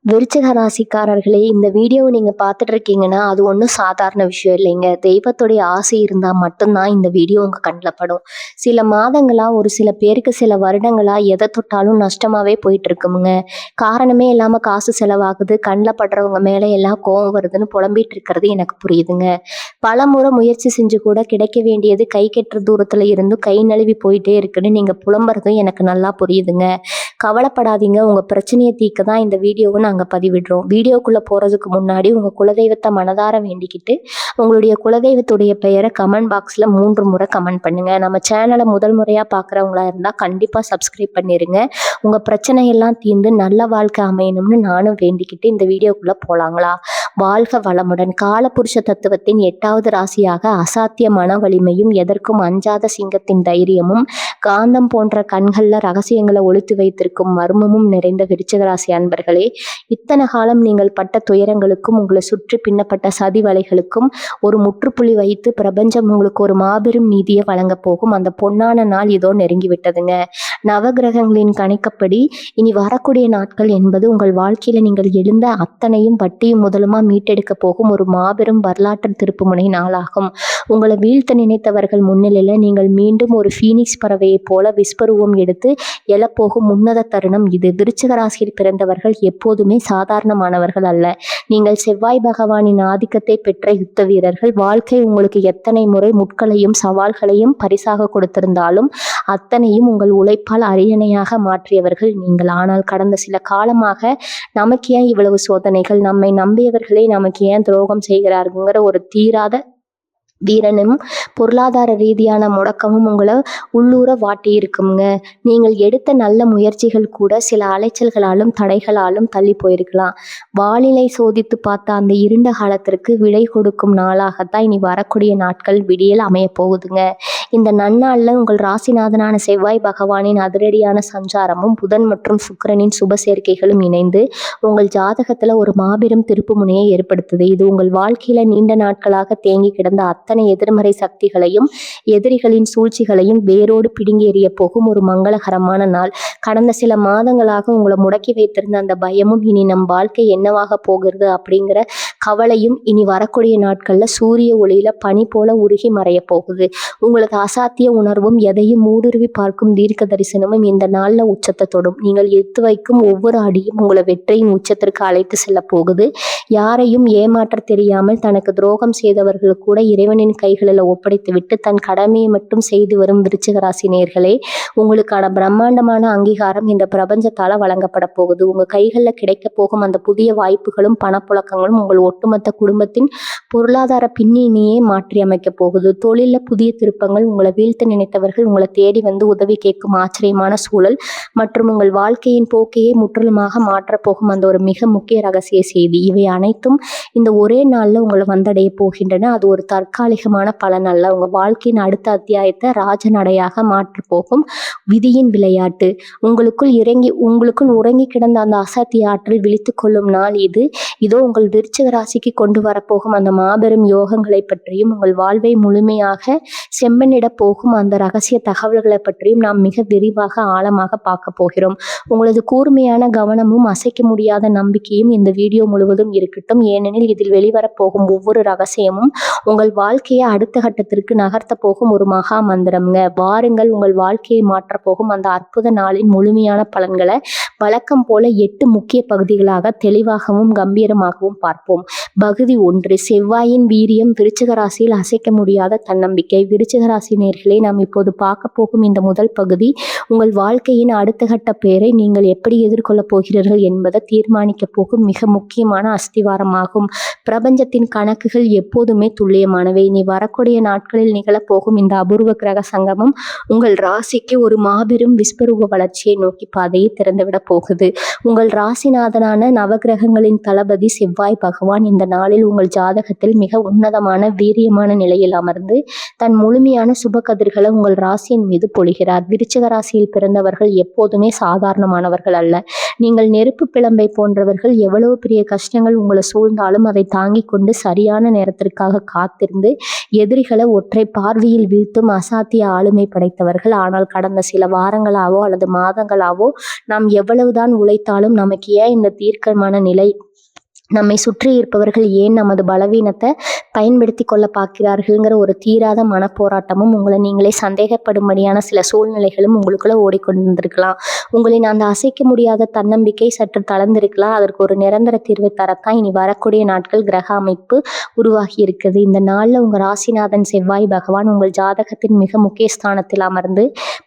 விருச்சிக ராசிக்காரர்களே, இந்த வீடியோவை நீங்க பார்த்துட்டு இருக்கீங்கன்னா, அது ஒண்ணும் சாதாரண விஷயம் இல்லைங்க. தெய்வத்துடைய ஆசை இருந்தா மட்டும் தான் இந்த வீடியோ உங்க கண்ல படும். சில மாதங்களா, ஒரு சில பேருக்கு சில வருடங்களா எத தொட்டாலும் நஷ்டமாவே போயிட்டு இருக்குமுங்க. காரணமே இல்லாம காசு செலவாகுது, கண்ல படுறவங்க மேல எல்லாம் கோவம் வருதுன்னு புலம்பிட்டு இருக்கிறது எனக்கு புரியுதுங்க. பலமுறை முயற்சி செஞ்சு கூட கிடைக்க வேண்டியது கை கெட்டுற தூரத்துல இருந்தும் கை நழுவி போயிட்டே இருக்குன்னு நீங்க புலம்புறதும் எனக்கு நல்லா புரியுதுங்க. கவலைப்படாதீங்க, உங்க பிரச்சனையை தீர்க்க தான் இந்த வீடியோவை நாங்க பதிவிடுறோம். வீடியோக்குள்ள போறதுக்கு முன்னாடி உங்க குலதெய்வத்தை மனதார வேண்டிக்கிட்டு உங்களுடைய குலதெய்வத்துடைய பெயரை கமெண்ட் பாக்ஸ்ல 3 முறை கமெண்ட் பண்ணுங்க. நம்ம சேனலை முதல் முறையா பார்க்குறவங்களா இருந்தா கண்டிப்பா சப்ஸ்கிரைப் பண்ணிருங்க. உங்க பிரச்சனை எல்லாம் தீர்ந்து நல்ல வாழ்க்கை அமையணும்னு நானும் வேண்டிக்கிட்டு இந்த வீடியோக்குள்ள போலாங்களா? வாழ்க வளமுடன். காலபுருஷ தத்துவத்தின் 8வது ராசியாக அசாத்திய மன வலிமையும் எதற்கும் அஞ்சாத சிங்கத்தின் தைரியமும் காந்தம் போன்ற கண்கள்ல ரகசியங்களை ஒளித்து வைத்திருக்கும் மர்மமும் நிறைந்த விருச்சிக ராசி அன்பர்களே, இத்தனை காலம் நீங்கள் பட்ட துயரங்களுக்கும் உங்களை சுற்றி பின்னப்பட்ட சதி வலைகளுக்கும் ஒரு முற்றுப்புள்ளி வைத்து பிரபஞ்சம் உங்களுக்கு ஒரு மாபெரும் நீதியை வழங்க போகும் அந்த பொன்னான நாள் இதோ நெருங்கி விட்டதுங்க. நவகிரகங்களின் கணிக்கப்படி இனி வரக்கூடிய நாட்கள் என்பது உங்கள் வாழ்க்கையில நீங்கள் எழுந்த அத்தனையும் வட்டியும் முதலுமா மீட்டெடுக்க போகும் ஒரு மாபெரும் வரலாற்று திருப்புமுனை நாளாகும். உங்களை வீழ்த்த நினைத்தவர்கள் முன்னிலையில நீங்கள் மீண்டும் ஒரு ஃபீனிக்ஸ் பறவையை போல விஸ்வரூபம் எடுத்து எழப்போகும் உன்னத தருணம் இது. விருச்சிக ராசியில் பிறந்தவர்கள் எப்போதுமே சாதாரணமானவர்கள் அல்ல. நீங்கள் செவ்வாய் பகவானின் ஆதிக்கத்தை பெற்ற யுத்த வீரர்கள். வாழ்க்கை உங்களுக்கு எத்தனை முறை முட்களையும் சவால்களையும் பரிசாக கொடுத்திருந்தாலும் அத்தனையும் உங்கள் உழைப்பால் அரியணையாக மாற்றியவர்கள் நீங்கள். ஆனால் கடந்த சில காலமாக நமக்கு ஏன் இவ்வளவு சோதனைகள், நம்மை நம்பியவர்களே நமக்கு ஏன் துரோகம் செய்கிறாருங்கிற ஒரு தீராத வீரனும் பொருளாதார ரீதியான முடக்கமும் உங்களை உள்ளூர வாட்டி இருக்குங்க. நீங்கள் எடுத்த நல்ல முயற்சிகள் கூட சில அலைச்சல்களாலும் தடைகளாலும் தள்ளி போயிருக்கலாம். வாளிலை சோதித்து பார்த்த அந்த இருண்ட காலத்திற்கு விடை கொடுக்கும் நாளாகத்தான் இனி வரக்கூடிய நாட்கள் விடியல் அமைய போகுதுங்க. இந்த நன்னாளில் உங்கள் ராசிநாதனான செவ்வாய் பகவானின் அதிரடியான சஞ்சாரமும் புதன் மற்றும் சுக்கிரனின் சுப சேர்க்கைகளும் இணைந்து உங்கள் ஜாதகத்துல ஒரு மாபெரும் திருப்பு முனையை ஏற்படுத்துது. இது உங்கள் வாழ்க்கையில நீண்ட நாட்களாக தேங்கி கிடந்த அத்தனை எதிர்மறை சக்திகளையும் எதிரிகளின் சூழ்ச்சிகளையும் வேரோடு பிடுங்கி எறிய போகும் ஒரு மங்களகரமான நாள். கடந்த சில மாதங்களாக உங்களை முடக்கி வைத்திருந்த அந்த பயமும் இனி நம் வாழ்க்கை என்னவாக போகிறது அப்படிங்கிற கவலையும் இனி வரக்கூடிய நாட்கள்ல சூரிய ஒளியில பனி போல உருகி மறைய போகுது. உங்களது அசாத்திய உணர்வும் எதையும் ஊடுருவி பார்க்கும் தீர்க்க தரிசனமும் இந்த நாள்ல உச்சத்தை தொடும். நீங்கள் எடுத்து வைக்கும் ஒவ்வொரு அடியும் உங்களை வெற்றியின் உச்சத்திற்கு அழைத்து செல்ல போகுது. யாரையும் ஏமாற்ற தெரியாமல் தனக்கு துரோகம் செய்தவர்கள் கூட இறைவனின் கைகளில் ஒப்படைத்து விட்டு தன் கடமையை மட்டும் செய்து வரும் விருச்சிக ராசி நேயர்களே, உங்களுக்கான பிரம்மாண்டமான அங்கீகாரம் இந்த பிரபஞ்சத்தால வழங்கப்பட போகுது. உங்க கைகளில் கிடைக்க போகும் அந்த புதிய வாய்ப்புகளும் பணப்புழக்கங்களும் உங்கள் ஒட்டுமொத்த குடும்பத்தின் பொருளாதார பின்னணியே மாற்றி அமைக்க போகுது. தொழில புதிய திருப்பங்கள், உங்களை வீழ்த்த நினைத்தவர்கள் உங்களை தேடி வந்து உதவி கேட்கும் ஆச்சரியமான சூழல் மற்றும் உங்கள் வாழ்க்கையின் போக்கையே முற்றிலுமாக மாற்றப் போகும் அந்த ஒரு மிக முக்கிய ரகசிய செய்தி, இவை அனைத்தும் இந்த ஒரே நாள்ல உங்களை வந்தடைய போகின்றன. அது ஒரு தற்காலிகமான பலன் அல்ல. உங்க வாழ்க்கையின் அடுத்த அத்தியாயத்தை ராஜநடையாக மாற்ற போகும் விதியின் விளையாட்டு. உங்களுக்குள் உறங்கி கிடந்த அந்த அசத்திய ஆற்றல் விழித்து கொள்ளும் நாள் இது. இதோ உங்கள் விருச்சிக ராசிக்கு கொண்டு வரப்போகும் அந்த மாபெரும் யோகங்களை பற்றியும் உங்கள் வாழ்வை முழுமையாக செம்மனிட போகும் அந்த ரகசிய தகவல்களை பற்றியும் நாம் மிக விரிவாக ஆழமாக பார்க்க போகிறோம். உங்களது கூர்மையான கவனமும் அசைக்க முடியாத நம்பிக்கையும் இந்த வீடியோ முழுவதும் இருக்கட்டும். ஏனெனில் இதில் வெளிவரப்போகும் ஒவ்வொரு ரகசியமும் உங்கள் வாழ்க்கையை அடுத்த கட்டத்திற்கு நகர்த்த போகும் ஒரு மகா மந்திரம்ங்க. வாருங்கள், உங்கள் வாழ்க்கையை மாற்றப் போகும் அந்த அற்புத நாளின் முழுமையான பலன்களை வழக்கம் போல 8 முக்கிய பகுதிகளாக தெளிவாகவும் கம்பீரமாகவும் பார்ப்போம். பகுதி 1, செவ்வாயின் வீரியம். விருச்சிக ராசியில் அசைக்க முடியாத தன்னம்பிக்கை. விருச்சிக ராசி நேயர்களே, நாம் இப்போது பார்க்க போகும் இந்த முதல் பகுதி உங்கள் வாழ்க்கையின் அடுத்த கட்ட பெயரை நீங்கள் எப்படி எதிர்கொள்ளப் போகிறீர்கள் என்பதை தீர்மானிக்க போகும் மிக முக்கியமான அஸ்திவாரமாகும். பிரபஞ்சத்தின் கணக்குகள் எப்போதுமே துல்லியமானவை. இனி வரக்கூடிய நாட்களில் நிகழப்போகும் இந்த அபூர்வ கிரக சங்கமம் உங்கள் ராசிக்கு ஒரு மாபெரும் விஸ்வரூப வளர்ச்சியை நோக்கி பாதையை திறந்துவிட போகுது. உங்கள் ராசிநாதனான நவகிரகங்களின் தளபதி செவ்வாய் பகவான் இந்த நாளில் உங்கள் ஜாதகத்தில் மிக உன்னதமான வீரியமான நிலையில் அமர்ந்து தன் முழுமையான சுப கதிர்களை உங்கள் ராசியின் மீது பொழிகிறார். விருச்சிக ராசியில் பிறந்தவர்கள் எப்போதுமே சாதாரணமானவர்கள் அல்ல. நீங்கள் நெருப்பு பிளம்பை போன்றவர்கள். எவ்வளவு பெரிய கஷ்டங்கள் உங்களை சூழ்ந்தாலும் அதை தாங்கிக் கொண்டு சரியான நேரத்திற்காக காத்திருந்து எதிரிகளை ஒற்றை பார்வையில் வீழ்த்தும் அசாத்திய ஆளுமை படைத்தவர்கள். ஆனால் கடந்த சில வாரங்களாவோ அல்லது மாதங்களாவோ நாம் எவ்வளவுதான் உழைத்தாலும் நமக்கு ஏன் இந்த தீர்க்கமான நிலை, நம்மை சுற்றி இருப்பவர்கள் ஏன் நமது பலவீனத்தை பயன்படுத்தி கொள்ள பார்க்கிறார்கள்ங்கிற ஒரு தீராத மனப்போராட்டமும் உங்களை நீங்களே சந்தேகப்படும்படியான சில சூழ்நிலைகளும் உங்களுக்குள்ள ஓடிக்கொண்டிருக்கலாம். உங்களின் அந்த அசைக்க முடியாத தன்னம்பிக்கை சற்று தளர்ந்திருக்கலாம். அதற்கு ஒரு நிரந்தர தீர்வை தரத்தான் இனி வரக்கூடிய நாட்கள் கிரக அமைப்பு உருவாகி இருக்குது. இந்த நாளில் உங்கள் ராசிநாதன் செவ்வாய் பகவான் உங்கள் ஜாதகத்தின் மிக முக்கிய ஸ்தானத்தில் அமர்ந்து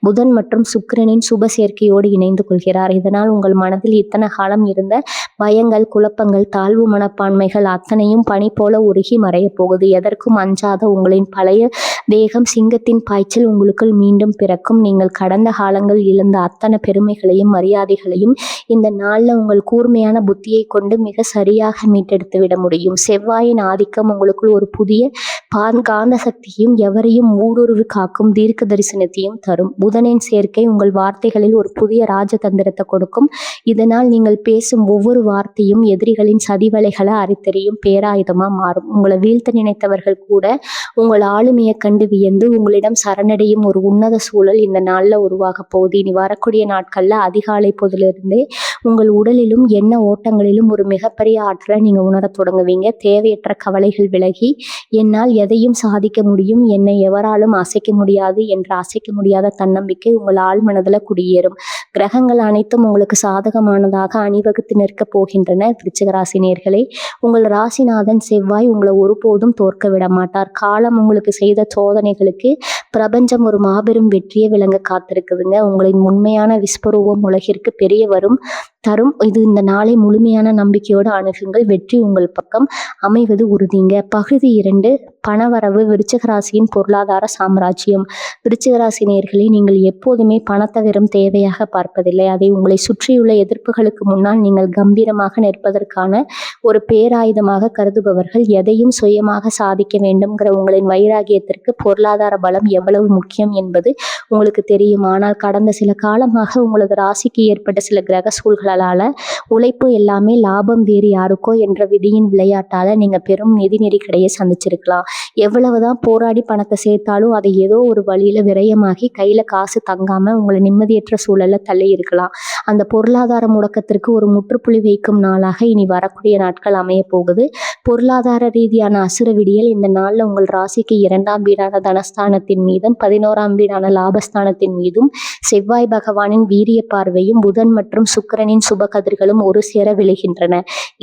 புதன் மற்றும் சுக்கிரனின் சுப சேர்க்கையோடு இணைந்து கொள்கிறார். இதனால் உங்கள் மனதில் இத்தனை காலம் இருந்த பயங்கள், குழப்பங்கள், தாழ்வு மனப்பான்மைகள் அத்தனையும் பனி போல உருகி மறைய போகுது. எதற்கும் அஞ்சாத உங்களின் பழைய தேகம் சிங்கத்தின் பாய்ச்சல் உங்களுக்குள் மீண்டும் பிறக்கும். நீங்கள் கடந்த காலங்கள் இழந்த அத்தனை பெருமைகளையும் மரியாதைகளையும் இந்த நாளில் உங்கள் கூர்மையான புத்தியை கொண்டு மிக சரியாக மீட்டெடுத்து விட முடியும். செவ்வாயின் ஆதிக்கம் உங்களுக்குள் ஒரு புதிய காந்த சக்தியையும் எவரையும் ஊடுருவி காக்கும் தீர்க்க தரிசனத்தையும் தரும். புதனின் சேர்க்கை உங்கள் வார்த்தைகளில் ஒரு புதிய ராஜதந்திரத்தை கொடுக்கும். இதனால் நீங்கள் பேசும் ஒவ்வொரு வார்த்தையும் எதிரிகளின் சதிவலைகளை அரித்தெறியும் பேராயுதமா மாறும். உங்களை வீழ்த்த நினைத்தவர்கள் கூட உங்கள் ஆளுமையை கண்டு வியந்து உங்களிடம் சரணடையும் ஒரு உன்னத சூழல் இந்த நாளில் உருவாக போகுது. இனி வரக்கூடிய நாட்கள்ல அதிகாலை பொழுதிலிருந்தே உங்கள் உடலிலும் எண்ண ஓட்டங்களிலும் ஒரு மிகப்பெரிய ஆற்றலை நீங்க உணர தொடங்குவீங்க. தேவையற்ற கவலைகள் விலகி என்னால் எதையும் சாதிக்க முடியும், என்னை எவராலும் அசைக்க முடியாது என்ற அசைக்க முடியாத தன்னம்பிக்கை உங்கள் ஆழ்மனதுல குடியேறும். கிரகங்கள் அனைத்தும் உங்களுக்கு சாதகமானதாக அணிவகுத்து நிற்க போகின்றன. விருச்சிக ராசி நேயர்களே, உங்கள் ராசிநாதன் செவ்வாய் உங்களை ஒருபோதும் தோற்க விட மாட்டார். காலம் உங்களுக்கு செய்த சோதனைகளுக்கு பிரபஞ்சம் ஒரு மாபெரும் வெற்றியை விளங்க காத்திருக்குதுங்க. உங்களின் உண்மையான விஸ்வரூபம் உலகிற்கு பெரிய தரும். இது இந்த நாளை முழுமையான நம்பிக்கையோடு அணுகுங்கள். வெற்றி உங்கள் பக்கம் அமைவது உறுதிங்க. பகுதி 2, பணவரவு. விருச்சிக ராசியின் பொருளாதார சாம்ராஜ்யம். விருச்சிக ராசி நேயர்களே, நீங்கள் எப்போதுமே பணத்தை வெறும் தேவையாக பார்ப்பதில்லை. அதை உங்களை சுற்றியுள்ள எதிர்ப்புகளுக்கு முன்னால் நீங்கள் கம்பீரமாக நிற்பதற்கான ஒரு பேராயுதமாக கருதுபவர்கள். எதையும் சுயமாக சாதிக்க வேண்டும்ங்கிற உங்களின் வைராகியத்திற்கு பொருளாதார பலம் எவ்வளவு முக்கியம் என்பது உங்களுக்கு தெரியும். ஆனால் கடந்த சில காலமாக உங்களது ராசிக்கு ஏற்பட்ட சில கிரக சூழ்களால உழைப்பு எல்லாமே லாபம் வேறு யாருக்கோ என்ற விதியின் விளையாட்டால நீங்க பெரும் நிதி நெருக்கடியை சந்திச்சிருக்கலாம். எவ்வளவுதான் போராடி பணத்தை சேர்த்தாலும் அதை ஏதோ ஒரு வழியில விரயமாகி கையில காசு தங்காம உங்களை நிம்மதியற்ற சூழல்ல தள்ளி இருக்கலாம். அந்த பொருளாதார முடக்கத்திற்கு ஒரு முற்றுப்புள்ளி வைக்கும் நாளாக இனி வரக்கூடிய நாட்கள் அமைய போகுது. பொருளாதார ரீதியான அசுர விடியல் இந்த நாள்ல உங்கள் ராசிக்கு 2ஆம் வீடான தனஸ்தானத்தின் மீதும் 11ஆம் வீடான லாபஸ்தானத்தின் மீதும் செவ்வாய் பகவானின் வீரிய பார்வையும் புதன் மற்றும் சுக்கிரனின் சுப கதிர்களும் ஒரு சேர விழுகின்றன.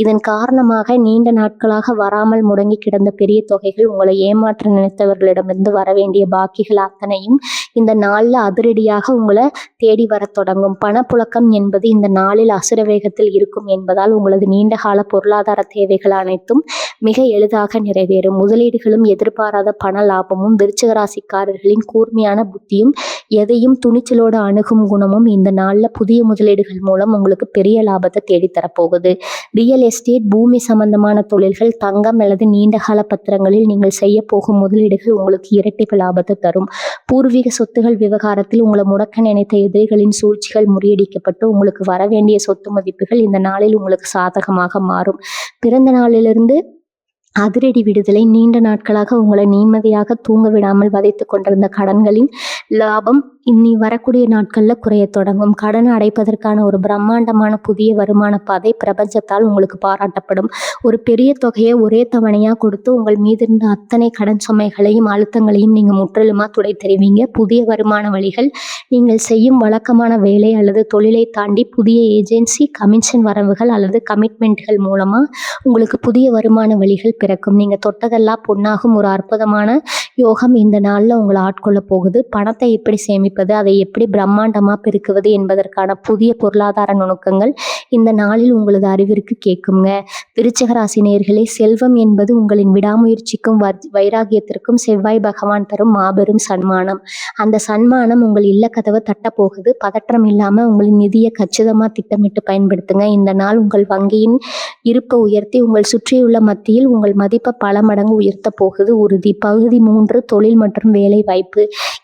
இதன் காரணமாக நீண்ட நாட்களாக வராமல் முடங்கி கிடந்த பெரிய தொகைகள், உங்களை ஏமாற்ற நினைத்தவர்களிடமிருந்து வர வேண்டிய பாக்கிகள் அத்தனையும் இந்த நாளில் அதிரடியாக உங்களை தேடி வர தொடங்கும். பணப்புழக்கம் என்பது இந்த நாளில் அசுர வேகத்தில் இருக்கும் என்பதால் உங்களது நீண்டகால பொருளாதார தேவைகள் அனைத்தும் மிக எளிதாக நிறைவேறும். முதலீடுகளும் எதிர்பாராத பண லாபமும் விருச்சிக ராசிக்காரர்களின் கூர்மையான புத்தியும் எதையும் துணிச்சலோடு அணுகும் குணமும் இந்த நாளில் புதிய முதலீடுகள் மூலம் உங்களுக்கு பெரிய லாபத்தை தேடித்தரப்போகுது. ரியல் எஸ்டேட், பூமி சம்பந்தமான தொழில்கள், தங்கம் அல்லது நீண்டகால பத்திரங்களில் நீங்கள் செய்ய போகும் முதலீடுகள் உங்களுக்கு இரட்டிப்பு லாபத்தை தரும். பூர்வீக சொத்துகள் விவகாரத்தில் உங்களை முடக்க நினைத்த எதிரிகளின் சூழ்ச்சிகள் முறியடிக்கப்பட்டு உங்களுக்கு வர வேண்டிய சொத்து மதிப்புகள் இந்த நாளில் உங்களுக்கு சாதகமாக மாறும். பிறந்த நாளிலிருந்து அதிரடி விடுதலை. நீண்ட நாட்களாக உங்களை நிம்மதியாக தூங்க விடாமல் வதைத்து கொண்டிருந்த கடன்களின் லாபம் இனி வரக்கூடிய நாட்கள்ல குறைய தொடங்கும். கடனை அடைப்பதற்கான ஒரு பிரம்மாண்டமான புதிய வருமான பாதை பிரபஞ்சத்தால் உங்களுக்கு பாராட்டப்படும். ஒரு பெரிய தொகையை ஒரே தவணையா கொடுத்து உங்கள் மீது இருந்த அத்தனை கடன் சுமைகளையும் அழுத்தங்களையும் நீங்க முற்றிலுமா துடை தெரிவிங்க. புதிய வருமான வழிகள், நீங்கள் செய்யும் வழக்கமான வேலை அல்லது தொழிலை தாண்டி புதிய ஏஜென்சி, கமிஷன் வரவுகள் அல்லது கமிட்மெண்ட்கள் மூலமா உங்களுக்கு புதிய வருமான வழிகள் பிறக்கும். நீங்க தொட்டதெல்லாம் பொன்னாகும் ஒரு அற்புதமான யோகம் இந்த நாள்ல உங்களை ஆட்கொள்ள போகுது. பணத்தை எப்படி சேமிப்பது, அதை எப்படி பிரம்மாண்டமா பெருக்குவது என்பதற்கான புதிய பொருளாதார நுணுக்கங்கள் இந்த நாளில் உங்களது அறிவிற்கு கேட்குங்க. விருச்சிக ராசி நேயர்களே, செல்வம் என்பது உங்களின் விடாமுயற்சிக்கும் வைராகியத்திற்கும் செவ்வாய் பகவான் தரும் மாபெரும் சன்மானம். அந்த சன்மானம் உங்கள் இல்ல கதவை தட்ட போகுது. பதற்றம் இல்லாம உங்களின் நிதியை கச்சிதமா திட்டமிட்டு பயன்படுத்துங்க. இந்த நாள் உங்கள் வங்கியின் இருப்பை உயர்த்தி உங்கள் சுற்றியுள்ள மத்தியில் உங்கள் மதிப்பை பல மடங்கு உயர்த்த போகுது உறுதி. பகுதி 3 3 தொழில் மற்றும் வேலை வாய்ப்பு.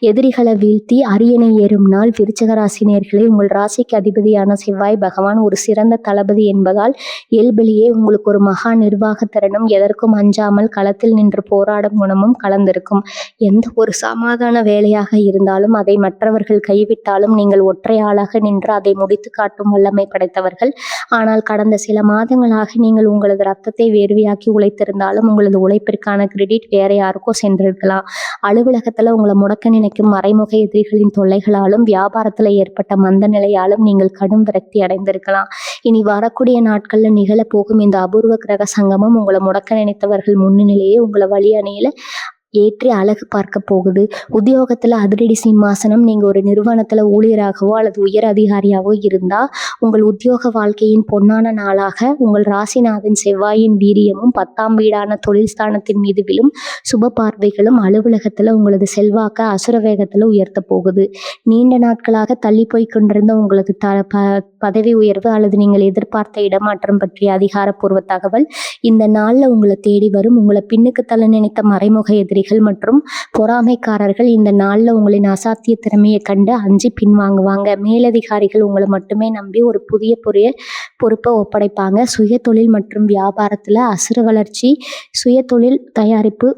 எதிரிகளை வீழ்த்தி அரியணை ஏறும் நாள். விருச்சிக ராசி நேயர்களே, உங்கள் ராசிக்கு அதிபதியான செவ்வாய் பகவான் ஒரு சிறந்த தளபதி என்பதால் இயல்பிலேயே உங்களுக்கு ஒரு மகா நிர்வாக திறனும் எதற்கும் அஞ்சாமல் களத்தில் நின்று போராடும் குணமும் கலந்திருக்கும். எந்த ஒரு சமாதான வேலையாக இருந்தாலும் அதை மற்றவர்கள் கைவிட்டாலும் நீங்கள் ஒற்றை ஆளாக நின்று அதை முடித்து காட்டும் வல்லமை படைத்தவர்கள். ஆனால் கடந்த சில மாதங்களாக நீங்கள் உங்களது ரத்தத்தை வேர்வையாக்கி உழைத்திருந்தாலும் உங்களது உழைப்பிற்கான கிரெடிட் வேற யாருக்கோ சென்றிருக்கலாம். அலுவலகத்துல உங்களை முடக்க நினைக்கும் மறைமுக எதிரிகளின் தொல்லைகளாலும் வியாபாரத்துல ஏற்பட்ட மந்த நிலையாலும் நீங்கள் கடும் விரக்தி அடைந்திருக்கலாம். இனி வரக்கூடிய நாட்கள்ல நிகழப்போகும் இந்த அபூர்வ கிரக சங்கமம் உங்களை முடக்க நினைத்தவர்கள் முன்னிலையே உங்களை வழி அணியில ஏற்றி அழகு பார்க்க போகுது. உத்தியோகத்துல அதிரடி சிம்மாசனம். நீங்க ஒரு நிறுவனத்துல ஊழியராகவோ அல்லது உயர் அதிகாரியாவோ இருந்தா உங்கள் உத்தியோக வாழ்க்கையின் பொன்னான நாளாக உங்கள் ராசிநாதன் செவ்வாயின் வீரியமும் 10ஆம் வீடான தொழில் ஸ்தானத்தின் மீது விழும் சுப பார்வைகளும் அலுவலகத்துல உங்களது செல்வாக்க அசுர வேகத்துல உயர்த்த போகுது. நீண்ட நாட்களாக தள்ளி போய் கொண்டிருந்த உங்களது பதவி உயர்வு அல்லது நீங்கள் எதிர்பார்த்த இடமாற்றம் பற்றிய அதிகாரப்பூர்வ தகவல் இந்த நாள்ல உங்களை தேடி வரும். உங்களை பின்னுக்கு தள்ள நினைத்த மறைமுக எதிரிகள் மற்றும் பொறாமைக்காரர்கள் இந்த நாள்ல உங்களின் அசாத்திய திறமையை கண்டு அஞ்சி பின்வாங்குவாங்க. மேலதிகாரிகள் உங்களை மட்டுமே நம்பி ஒரு புதிய பொறுப்பை ஒப்படைப்பாங்க. சுய தொழில் மற்றும் வியாபாரத்துல அசுர வளர்ச்சி. சுய தொழில் தயாரிப்பு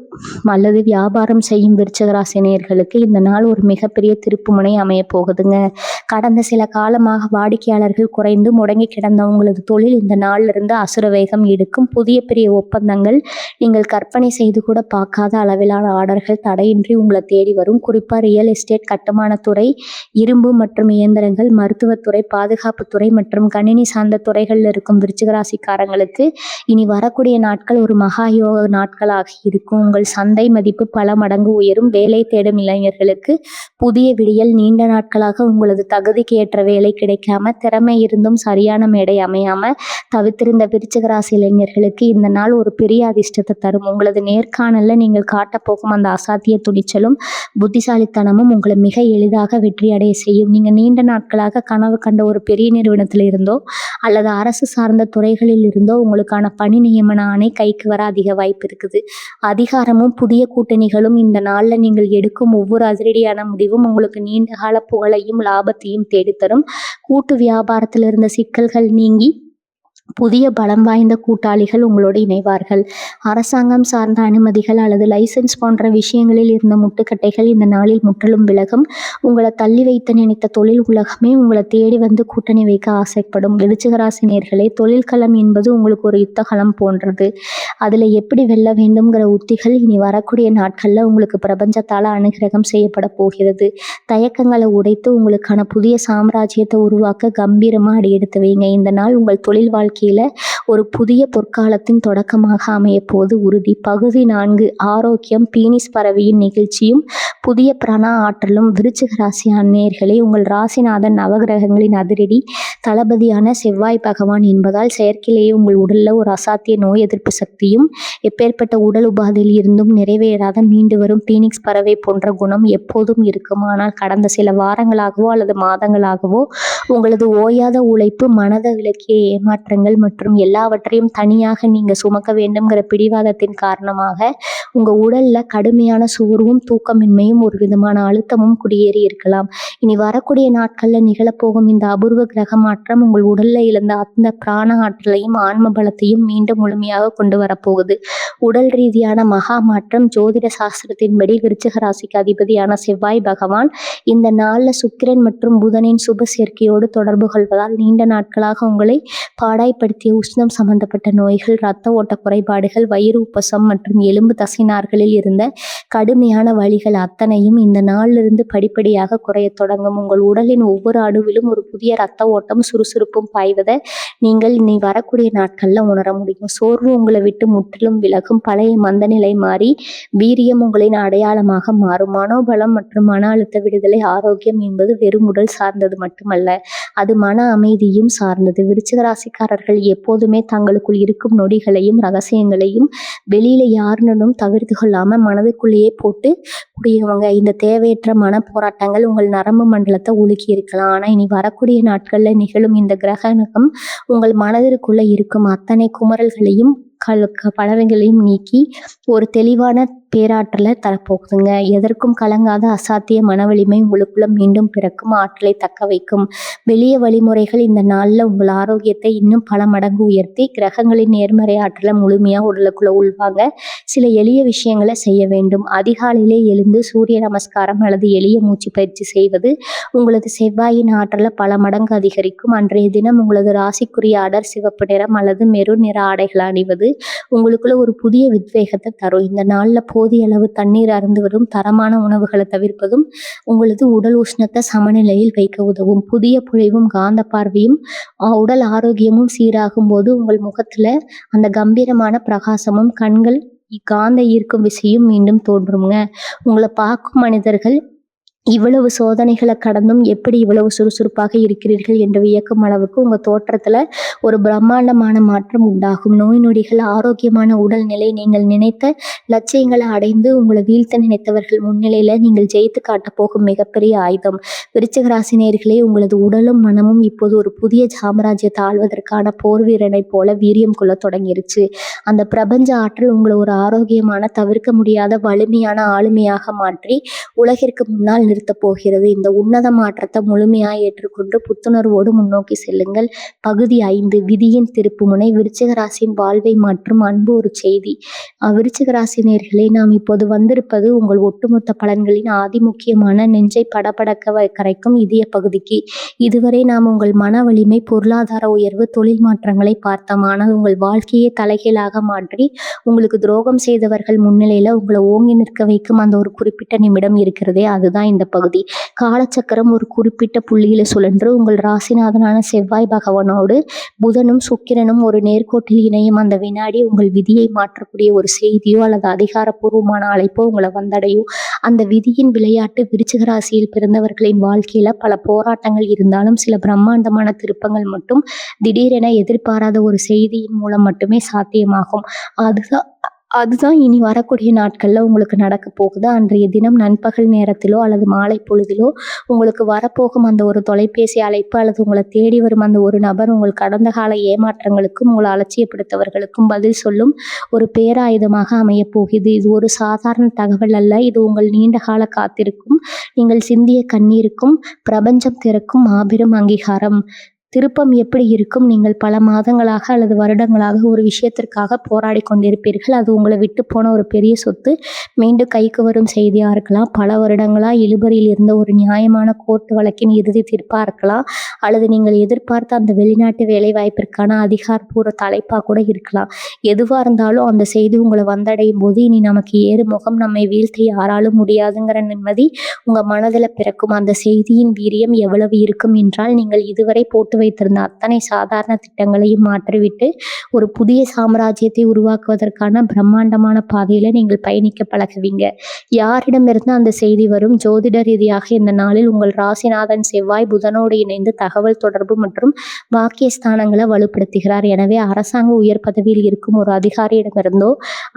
அல்லது வியாபாரம் செய்யும் விருச்சிக ராசி நேயர்களுக்கு இந்த நாள் ஒரு மிகப்பெரிய திருப்புமுனை அமைய போகுதுங்க. கடந்த சில காலமாக வாடிக்கையாளர்கள் குறைந்து முடங்கி கிடந்த உங்களது தொழில் இந்த நாள்ல இருந்து அசுர வேகம் எடுக்கும். புதிய பெரிய ஒப்பந்தங்கள், நீங்கள் கற்பனை செய்து கூட பார்க்காத அளவிலான ஆர்டர்கள் தடையின்றி உங்களை தேடி வரும். குறிப்பா ரியல் எஸ்டேட், கட்டுமானத்துறை, இரும்பு மற்றும் இயந்திரங்கள், மருத்துவத்துறை, பாதுகாப்புத்துறை மற்றும் கணினி சார்ந்த துறைகளில் இருக்கும் விருச்சிக ராசிக்காரங்களுக்கு இனி வரக்கூடிய நாட்கள் ஒரு மகா யோக நாட்களாக இருக்கும். உங்கள் சந்தை மதிப்பு பல மடங்கு உயரும். வேலை தேடும் இளைஞர்களுக்கு புதிய விடியல். நீண்ட நாட்களாக உங்களது தகுதிக்கு ஏற்ற வேலை கிடைக்காம, திறமை இருந்தும் சரியான மேடை அமையாம தவித்திருந்த விருச்சிக ராசி இளைஞர்களுக்கு இந்த நாள் ஒரு பெரிய அதிர்ஷ்டத்தை தரும். உங்களது நேர்காணல்ல நீங்கள் காட்டப்போகும் அந்த அசாத்திய துணிச்சலும் புத்திசாலித்தனமும் உங்களை மிக எளிதாக வெற்றி அடைய செய்யும். நீங்க நீண்ட நாட்களாக கனவு கண்ட ஒரு பெரிய நிறுவனத்தில் இருந்தோ அல்லது அரசு சார்ந்த துறைகளில் இருந்தோ உங்களுக்கான பணி நியமன ஆணை கைக்கு வர அதிக வாய்ப்பு இருக்குது. அதிகாரமும் புதிய கூட்டணிகளும் இந்த நாள்ல நீங்கள் எடுக்கும் ஒவ்வொரு அதிரடியான முடிவும் உங்களுக்கு நீண்ட கால புகழையும் லாபத்தையும் தேடித்தரும். கூட்டு வியாபாரத்தில் இருந்த சிக்கல்கள் நீங்கி புதிய பலம் வாய்ந்த கூட்டாளிகள் உங்களோடு இணைவார்கள். அரசாங்கம் சார்ந்த அனுமதிகள் அல்லது லைசன்ஸ் போன்ற விஷயங்களில் இருந்த முட்டுக்கட்டைகள் இந்த நாளில் முற்றிலும் விலகும். உங்களை தள்ளி வைத்து நினைத்த தொழில் உலகமே உங்களை தேடி வந்து கூட்டணி வைக்க ஆசைப்படும். விருச்சிக ராசி நேயர்களே, தொழில்களம் என்பது உங்களுக்கு ஒரு யுத்தகலம் போன்றது. அதுல எப்படி வெல்ல வேண்டும்ங்கிற உத்திகள் இனி வரக்கூடிய நாட்கள்ல உங்களுக்கு பிரபஞ்சத்தால அனுகிரகம் செய்யப்பட போகிறது. தயக்கங்களை உடைத்து உங்களுக்கான புதிய சாம்ராஜ்யத்தை உருவாக்க கம்பீரமா அடியெடுத்து வைங்க. இந்த நாள் உங்கள் தொழில் வாழ்க்கையில ஒரு புதிய பொற்காலத்தின் தொடக்கமாக அமைய போது உறுதி. பகுதி 4 ஆரோக்கியம். பீனிஸ் பறவையின் நிகழ்ச்சியும் புதிய பிராண ஆற்றலும். விருச்சிக ராசி நேயர்களே, உங்கள் ராசிநாதன் நவகிரகங்களின் அதிரடி தளபதியான செவ்வாய் பகவான் என்பதால் செயற்கையிலேயே உங்கள் உடல்ல ஒரு அசாத்திய நோய் எதிர்ப்பு சக்தியும் எப்பேற்பட்ட உடல் உபாதையில் இருந்தும் நிறைவேறாத மீண்டு வரும் பீனிக்ஸ் பறவை போன்ற குணம் எப்போதும் இருக்கும். ஆனால் கடந்த சில வாரங்களாகவோ அல்லது மாதங்களாகவோ உங்களது ஓயாத உழைப்பு, மனத விலக்கிய ஏமாற்றங்கள் மற்றும் எல்லாவற்றையும் தனியாக நீங்க சுமக்க வேண்டும்ங்கிற பிடிவாதத்தின் காரணமாக உங்க உடல்ல கடுமையான சோர்வும் தூக்கமின்மையும் ஒரு விதமான அழுத்தமும் குடியேறி இருக்கலாம். இனி வரக்கூடிய நாட்கள்ல நிகழப்போகும் இந்த அபூர்வ கிரக மாற்றம் உங்கள் உடல்ல இழந்த அந்த பிராண ஆற்றலையும் ஆன்ம பலத்தையும் மீண்டும் முழுமையாக கொண்டு வரப்போகுது. உடல் ரீதியான மகா மாற்றம். ஜோதிட சாஸ்திரத்தின்படி விருச்சிக ராசிக்கு அதிபதியான செவ்வாய் பகவான் இந்த நாள்ல சுக்கிரன் மற்றும் புதனின் சுப சேர்க்கையோடு தொடர்பு கொள்வதால் நீண்ட நாட்களாக உங்களை பாடாய்படுத்திய உஷ்ணம் சம்பந்தப்பட்ட நோய்கள், இரத்த ஓட்ட குறைபாடுகள், வயிறு உப்பசம் மற்றும் எலும்பு தசைநார்களில் இருந்த கடுமையான வலிகள் அத்தனையும் இந்த நாளிலிருந்து படிப்படியாக குறைய தொடங்கும். உங்கள் உடலின் ஒவ்வொரு அணுவிலும் ஒரு புதிய இரத்த ஓட்டம், சுறுசுறுப்பும் பாய்வதை நீங்கள் இனி வரக்கூடிய நாட்கள்ல உணர முடியும். சோர்வு உங்களை விட்டு முற்றிலும் விலகும். பழைய மந்த நிலை மாறி வீரியம் உங்களின் அடையாளமாக மாறும். மனோபலம் மற்றும் மன அழுத்த விடுதலை. ஆரோக்கியம் என்பது வெறும் உடல் சார்ந்தது மட்டுமல்ல, அது மன அமைதியும் சார்ந்தது. விருச்சிக ராசிக்காரர்கள் எப்போதுமே தங்களுக்குள் இருக்கும் நொடிகளையும் ரகசியங்களையும் வெளியில யாருடனும் தவிர்த்து கொள்ளாம மனதுக்குள்ளேயே போட்டு புரியவங்க. இந்த தேவையற்ற மன போராட்டங்கள் உங்கள் நரம்பு மண்டலத்தை உலுக்கி இருக்கலாம். ஆனா இனி வரக்கூடிய நாட்கள்ல நிகழும் இந்த கிரகணம் உங்கள் மனதிற்குள்ள இருக்கும் அத்தனை குமரல்களையும் பலவைகளையும் நீக்கி ஒரு தெளிவான பேராற்றலை தரப்போகுதுங்க. எதற்கும் கலங்காத அசாத்திய மனவலிமை உங்களுக்குள்ள மீண்டும் பிறக்கும், ஆற்றலை தக்க வைக்கும். வெளிய வழிமுறைகள் இந்த நாளில் உங்கள் ஆரோக்கியத்தை இன்னும் பல மடங்கு உயர்த்தி கிரகங்களின் நேர்மறை ஆற்றலை முழுமையாக உடலுக்குள்ள உள்வாங்க சில எளிய விஷயங்களை செய்ய வேண்டும். அதிகாலையிலே எழுந்து சூரிய நமஸ்காரம் அல்லது எளிய மூச்சு பயிற்சி செய்வது உங்களது செவ்வாயின் ஆற்றலை பல மடங்கு அதிகரிக்கும். அன்றைய தினம் உங்களது ராசிக்குரிய அடர் சிவப்பு நிறம் அல்லது மெரூன் நிற ஆடைகளை அணிவது உங்களுக்குள்ள ஒரு புதிய உத்வேகத்தை தரும். இந்த நாளில் போதிய அளவு தண்ணீர் அருந்துவதும் தரமான உணவுகளை தவிர்ப்பதும் உங்களது உடல் உஷ்ணத்தை சமநிலையில் வைக்க உதவும். புதிய பொழிவும் காந்த பார்வையும் உடல் ஆரோக்கியமும் சீராகும் போது உங்கள் முகத்துல அந்த கம்பீரமான பிரகாசமும் கண்கள் காந்த ஈர்க்கும் விசையும் மீண்டும் தோன்றுங்க. உங்களை பார்க்கும் மனிதர்கள் இவ்வளவு சோதனைகளை கடந்தும் எப்படி இவ்வளவு சுறுசுறுப்பாக இருக்கிறீர்கள் என்று வியக்கும் அளவுக்கு உங்க தோற்றத்துல ஒரு பிரம்மாண்டமான மாற்றம் உண்டாகும். நோய் நொடிகள், ஆரோக்கியமான உடல்நிலை, நீங்கள் நினைத்த லட்சியங்களை அடைந்து உங்களை வீழ்த்த நினைத்தவர்கள் முன்னிலையில நீங்கள் ஜெயித்து காட்ட போகும் மிகப்பெரிய ஆயுதம். விருச்சிக ராசி நேயர்களே, உங்களது உடலும் மனமும் இப்போது ஒரு புதிய சாம்ராஜ்யத்தை ஆள்வதற்கான போர் வீரனை போல வீரியம் கொள்ள தொடங்கிருச்சு. அந்த பிரபஞ்ச ஆற்றல் உங்களை ஒரு ஆரோக்கியமான, தவிர்க்க முடியாத, வலிமையான ஆளுமையாக மாற்றி உலகிற்கு முன்னால் நிறுத்த போகிறது. இந்த உன்னத மாற்றத்தை முழுமையாக ஏற்றுக்கொண்டு புத்துணர்வோடு முன்னோக்கி செல்லுங்கள். பகுதி 5, விதியின் திருப்புமுனை. விருச்சிக ராசியின் வாழ்வை மற்றும் அன்பு ஒரு செய்தி. விருச்சிக ராசி நேயர்களே, நாம் இப்போது வந்திருப்பது உங்கள் ஒட்டுமொத்த பலன்களின் முக்கியமான நெஞ்சை படபடக்க கரைக்கும் இதய பகுதிக்கு. இதுவரை நாம் உங்கள் மன வலிமை, பொருளாதார உயர்வு, தொழில் மாற்றங்களை பார்த்தோம். ஆனால் உங்கள் வாழ்க்கையை தலைகீழாக மாற்றி உங்களுக்கு துரோகம் செய்தவர்கள் முன்னிலையில உங்களை ஓங்கி நிற்க வைக்கும் அந்த ஒரு குறிப்பிட்ட நிமிடம் இருக்கிறதே, அதுதான் இந்த பகுதி. காலச்சக்கரம் ஒரு குறிப்பிட்ட புள்ளியில சுழன்று உங்கள் ராசிநாதனான செவ்வாய் பகவானோடு புதனும் சுக்கிரனும் ஒரு நேர்கோட்டில் இணையும் அந்த வினாடி உங்கள் விதியை மாற்றக்கூடிய ஒரு செய்தியோ அல்லது அதிகாரப்பூர்வமான அழைப்போ உங்களை வந்தடையும். அந்த விதியின் விளையாட்டு. விருச்சிக ராசியில் பிறந்தவர்களின் வாழ்க்கையில பல போராட்டங்கள் இருந்தாலும் சில பிரம்மாண்டமான திருப்பங்கள் மட்டும் திடீரென எதிர்பாராத ஒரு செய்தியின் மூலம் மட்டுமே சாத்தியமாகும். அதுதான் இனி வரக்கூடிய நாட்கள்ல உங்களுக்கு நடக்க போகுது. அன்றைய தினம் நண்பகல் நேரத்திலோ அல்லது மாலை பொழுதிலோ உங்களுக்கு வரப்போகும் அந்த ஒரு தொலைபேசி அழைப்பு அல்லது உங்களை தேடி வரும் அந்த ஒரு நபர் உங்கள் கடந்த கால ஏமாற்றங்களுக்கும் உங்களை அலட்சியப்படுத்தவர்களுக்கும் பதில் சொல்லும் ஒரு பேராயுதமாக அமைய போகுது. இது ஒரு சாதாரண தகவல் அல்ல. இது உங்கள் நீண்ட கால காத்திருக்கும், நீங்கள் சிந்திய கண்ணீருக்கும் பிரபஞ்சம் திறக்கும் மாபெரும் அங்கீகாரம். திருப்பம் எப்படி இருக்கும்? நீங்கள் பல மாதங்களாக அல்லது வருடங்களாக ஒரு விஷயத்திற்காக போராடி கொண்டிருப்பீர்கள். அது உங்களை விட்டு போன ஒரு பெரிய சொத்து மீண்டும் கைக்கு வரும் செய்தியாக இருக்கலாம். பல வருடங்களா இழுபறியில் இருந்த ஒரு நியாயமான கோர்ட் வழக்கின் இறுதி தீர்ப்பாக இருக்கலாம். அல்லது நீங்கள் எதிர்பார்த்த அந்த வெளிநாட்டு வேலை வாய்ப்பிற்கான அதிகாரப்பூர்வ தலைப்பாக கூட இருக்கலாம். எதுவாக இருந்தாலும் அந்த செய்தி உங்களை வந்தடையும் போது இனி நமக்கு ஏறு முகம், நம்மை வீழ்த்த யாராலும் முடியாதுங்கிற நிம்மதி உங்கள் மனதில் பிறக்கும். அந்த செய்தியின் வீரியம் எவ்வளவு இருக்கும் என்றால், நீங்கள் இதுவரை போட்டு வைத்திருந்த அத்தனை சாதாரண திட்டங்களையும் மாற்றிவிட்டு ஒரு புதிய சாம்ராஜ்யத்தை உருவாக்குவதற்கான பிரம்மாண்டமான பாதையில நீங்கள் பயணிக்க பழகுவீங்க. யாரிடமிருந்து அந்த செய்தி வரும்? ஜோதிட ரீதியாக இந்த நாளில் உங்கள் ராசிநாதன் செவ்வாய் புதனோடு இணைந்து தகவல் தொடர்பு மற்றும் வாக்கிய ஸ்தானங்களை வலுப்படுத்துகிறார். எனவே அரசாங்க உயர் பதவியில் இருக்கும் ஒரு அதிகாரியிடமிருந்தோ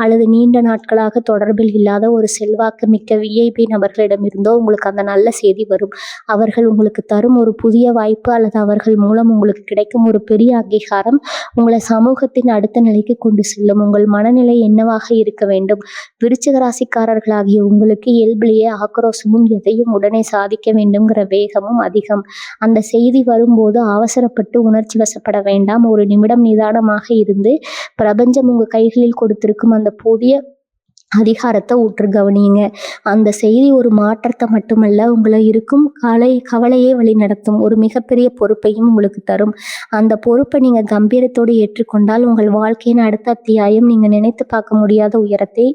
அல்லது நீண்ட நாட்களாக தொடர்பில் இல்லாத ஒரு செல்வாக்கு மிக்க விஐபி நபர்களிடமிருந்தோ உங்களுக்கு அந்த நல்ல செய்தி வரும். அவர்கள் உங்களுக்கு தரும் ஒரு புதிய வாய்ப்பு அல்லது அவர்கள் மூலம் உங்களுக்கு கிடைக்கும் ஒரு பெரிய அங்கீகாரம் உங்களை சமூகத்தின் அடுத்த நிலைக்கு கொண்டு செல்லும். உங்கள் மனநிலை என்னவாக இருக்க வேண்டும்? விருச்சிக ராசிக்காரர்களாகிய உங்களுக்கு இயல்பிலேயே ஆக்ரோஷமும் எதையும் உடனே சாதிக்க வேண்டும்ங்கிற வேகமும் அதிகம். அந்த செய்தி வரும்போது அவசரப்பட்டு உணர்ச்சி வசப்பட வேண்டாம். ஒரு நிமிடம் நிதானமாக இருந்து பிரபஞ்சம் உங்க கைகளில் கொடுத்திருக்கும் அந்த புதிய அதிகாரத்தை ஊற்று கவனியுங்க. அந்த செய்தி ஒரு மாற்றத்தை மட்டுமல்ல, உங்களை இருக்கும் கவலையே வழி நடத்தும் ஒரு மிகப்பெரிய பொறுப்பையும் உங்களுக்கு தரும். அந்த பொறுப்பை நீங்க கம்பீரத்தோடு ஏற்றுக்கொண்டால் உங்கள் வாழ்க்கையின் அடுத்த அத்தியாயம் நீங்க நினைத்து பார்க்க முடியாத உயரத்தை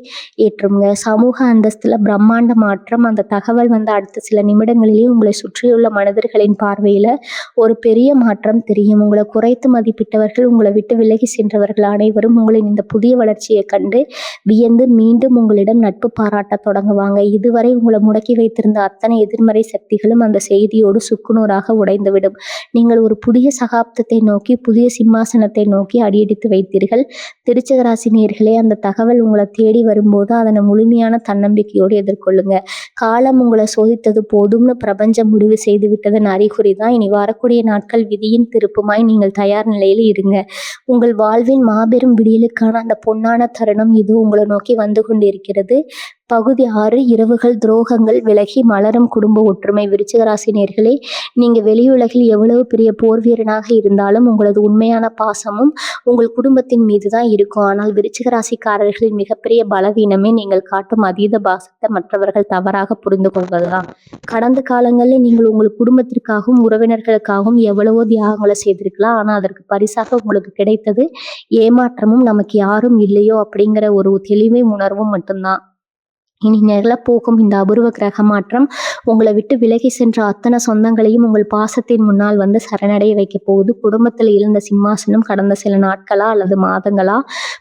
ஏற்றுங்க. சமூக அந்தஸ்துல பிரம்மாண்ட மாற்றம். அந்த தகவல் வந்து அடுத்த சில நிமிடங்களிலேயே உங்களை சுற்றியுள்ள மனிதர்களின் பார்வையில ஒரு பெரிய மாற்றம் தெரியும். உங்களை குறைத்து மதிப்பிட்டவர்கள், உங்களை விட்டு விலகி சென்றவர்கள் அனைவரும் உங்களின் இந்த புதிய வளர்ச்சியை கண்டு வியந்து மீண்டும் மீண்டும் உங்களிடம் நட்பு பாராட்டத் தொடங்குவாங்க. இதுவரை உங்களை முடக்கி வைத்திருந்த அத்தனை எதிர்மறை சக்திகளும் அந்த செய்தியோடு சுக்குநூறாக உடைந்துவிடும். நீங்கள் ஒரு புதிய சகாப்தத்தை நோக்கி, புதிய சிம்மாசனத்தை நோக்கி அடியெடுத்து வைத்தீர்கள். விருச்சிக ராசி நேயர்களே, அந்த தகவல் உங்களை தேடி வரும்போது அதனை முழுமையான தன்னம்பிக்கையோடு எதிர்கொள்ளுங்க. காலம் உங்களை சோதித்தது போதும்னு பிரபஞ்சம் முடிவு செய்து விட்டதன் அறிகுறி தான். இனி வரக்கூடிய நாட்கள் விதியின் திருப்புமாய். நீங்கள் தயார் நிலையில் இருங்க. உங்கள் வாழ்வின் மாபெரும் விடியலுக்கான அந்த பொன்னான தருணம் இது உங்களை நோக்கி வந்து கொண்டிருக்கிறது. பகுதி 6 இரவுகள் துரோகங்கள் விலகி மலரும் குடும்ப ஒற்றுமை. விருச்சிக ராசி நேயர்களே, நீங்க வெளியுலகில் எவ்வளவு பெரிய போர் வீரனாக இருந்தாலும் உங்களது உண்மையான பாசமும் உங்கள் குடும்பத்தின் மீது தான் இருக்கும். ஆனால் விருச்சிக ராசிக்காரர்களின் மிகப்பெரிய பலவீனமே நீங்கள் காட்டும் அதீத பாசத்தை மற்றவர்கள் தவறாக புரிந்து கொள்வதுதான். கடந்த காலங்களில் நீங்கள் உங்கள் குடும்பத்திற்காகவும் உறவினர்களுக்காகவும் எவ்வளவோ தியாகங்களை செய்திருக்கலாம். ஆனால் அதற்கு பரிசாக உங்களுக்கு கிடைத்தது ஏமாற்றமும், நமக்கு யாரும் இல்லையோ அப்படிங்கிற ஒரு தெளிவை உணர்வும் மட்டும்தான். இனி நிகழப்போகும் இந்த அபூர்வ கிரக மாற்றம் உங்களை விட்டு விலகி சென்ற அத்தனை சொந்தங்களையும் உங்கள் பாசத்தின் முன்னால் வந்து சரணடைய வைக்க போகுது. குடும்பத்தில் இருந்த சிம்மாசனம் கடந்த சில நாட்களா அல்லது மாதங்களா,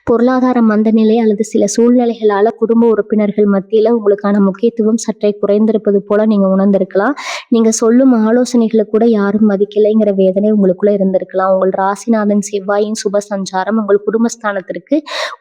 பொருளாதார மந்தநிலை அல்லது சில சூழ்நிலைகளால குடும்ப உறுப்பினர்கள் மத்தியில உங்களுக்கான முக்கியத்துவம் சற்றே குறைந்திருப்பது போல நீங்க உணர்ந்திருக்கலாம். நீங்க சொல்லும் ஆலோசனைகளை கூட யாரும் மதிக்கலைங்கிற வேதனை உங்களுக்குள்ள இருந்திருக்கலாம். உங்கள் ராசிநாதன் செவ்வாயின் சுப சஞ்சாரம் உங்கள் குடும்பஸ்தானத்திற்கு